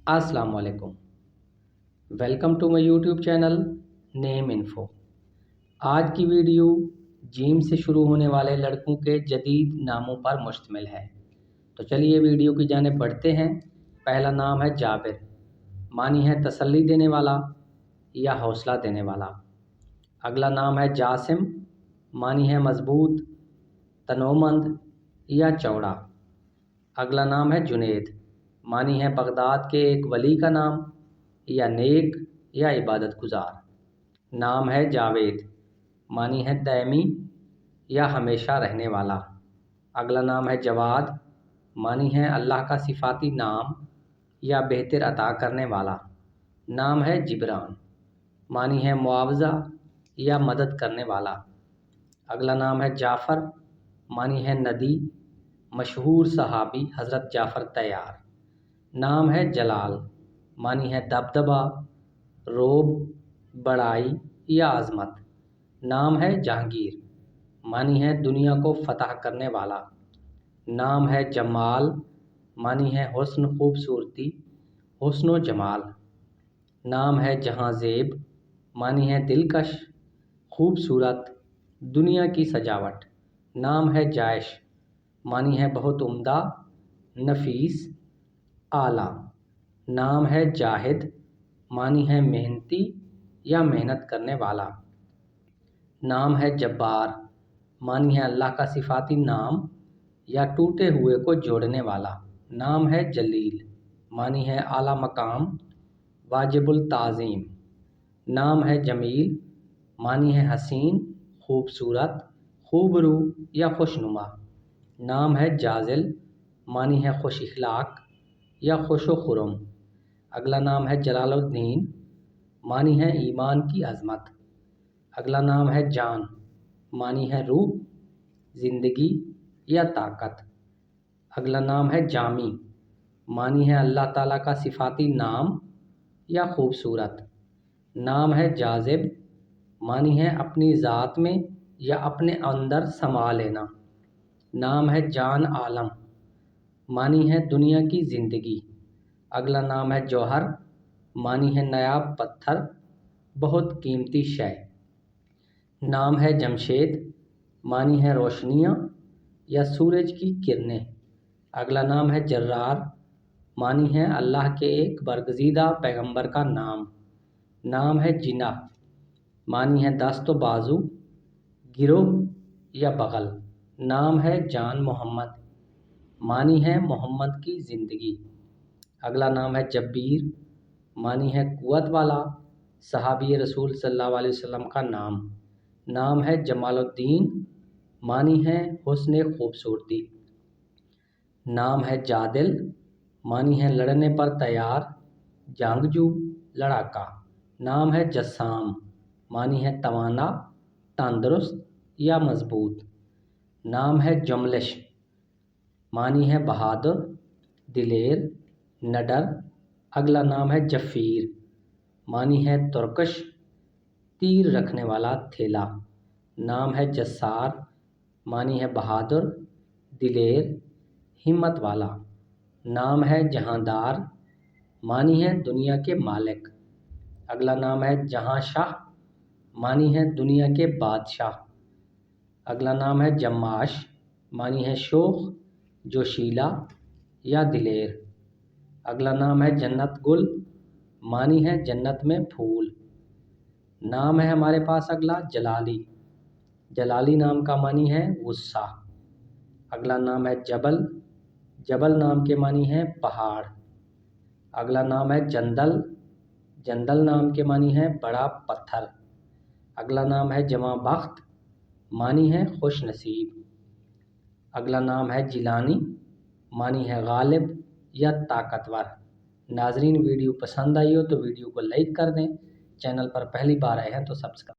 अस्सलाम वालेकुम। Welcome to my YouTube channel name info. आज की वीडियो जीम से शुरू होने वाले लड़कों के जदीद नामों पर मुश्तमिल है। तो चलिए वीडियो की जानिब बढ़ते हैं। पहला नाम है जाबिर, मानी है तसल्ली देने वाला या हौसला देने वाला। अगला नाम है जासिम, मानी है मजबूत, तनोमंद या चौड़ा। अगला नाम है जुनैद, मानी है बगदाद के एक वली का नाम या नेक या इबादत गुजार। नाम है जावेद, मानी है दायमी या हमेशा रहने वाला। अगला नाम है जवाद, मानी है अल्लाह का सिफाती नाम या बेहतर अता करने वाला। नाम है जिब्रान, मानी है मुआवजा या मदद करने वाला। अगला नाम है जाफ़र, मानी है नदी, मशहूर सहाबी हज़रत जाफ़र तैयार। नाम है जलाल, मानी है दबदबा, रोब, बड़ाई या आज़मत। नाम है जहांगीर, मानी है दुनिया को फ़तह करने वाला। नाम है जमाल, मानी है हुस्न खूबसूरती, हुस्न जमाल। नाम है जहांज़ेब, मानी है दिलकश, खूबसूरत, दुनिया की सजावट। नाम है जायश, मानी है बहुत उम्दा, नफीस, आला। नाम है जाहिद, मानी है मेहनती या मेहनत करने वाला। नाम है जब्बार, मानी है अल्लाह का सिफाती नाम या टूटे हुए को जोड़ने वाला। नाम है जलील, मानी है आला मकाम, वाजिबुल ताज़ीम। नाम है जमील, मानी है हसीन, खूबसूरत, खूबरू या खुशनुमा। नाम है जाजिल, मानी है खुश इखलाक या खुशो खुरम। अगला नाम है जलालुद्दीन, मानी है ईमान की अज़मत। अगला नाम है जान, मानी है रूह, ज़िंदगी या ताकत। अगला नाम है जामी, मानी है अल्लाह ताला का सिफाती नाम या खूबसूरत। नाम है जाज़िब, मानी है अपनी ज़ात में या अपने अंदर समा लेना। नाम है जान आलम, मानी है दुनिया की ज़िंदगी। अगला नाम है जौहर, मानी है नायाब पत्थर, बहुत कीमती शय। नाम है जमशेद, मानी है रोशनियाँ या सूरज की किरणें। अगला नाम है जर्रार, मानी है अल्लाह के एक बरगज़ीदा पैगंबर का नाम। नाम है जिना, मानी है दस्त व बाजू, गिरोह या बगल। नाम है जान मोहम्मद, मानी है मोहम्मद की ज़िंदगी। अगला नाम है जब्बीर, मानी है कुव्वत वाला, सहाबी रसूल सल्लल्लाहु अलैहि वसल्लम का नाम। नाम है जमालुद्दीन, मानी है हुस्न खूबसूरती। नाम है जादिल, मानी है लड़ने पर तैयार, जंगजू, लड़ाका। नाम है जस्साम, मानी है तवाना, तंदुरुस्त या मजबूत। नाम है जुमलिश, मानी है बहादुर, दिलेर, नडर। अगला नाम है जफ़ीर, मानी है तुर्कश, तीर रखने वाला थैला। नाम है जस्सार, मानी है बहादुर, दिलेर, हिम्मत वाला। नाम है जहांदार, मानी है दुनिया के मालिक। अगला नाम है जहां शाह, मानी है दुनिया के बादशाह। अगला नाम है जम्माश, मानी है शोख, जोशीला या दिलेर। अगला नाम है जन्नत गुल, मानी है जन्नत में फूल। नाम है हमारे पास अगला जलाली, जलाली नाम का मानी है गुस्सा। अगला नाम है जबल, जबल नाम के मानी है पहाड़। अगला नाम है जंदल, जंदल नाम के मानी है बड़ा पत्थर। अगला नाम है जमा बख्त, मानी है खुश नसीब। अगला नाम है जिलानी, मानी है गालिब या ताकतवर। नाजरीन, वीडियो पसंद आई हो तो वीडियो को लाइक कर दें। चैनल पर पहली बार आए हैं तो सब्सक्राइब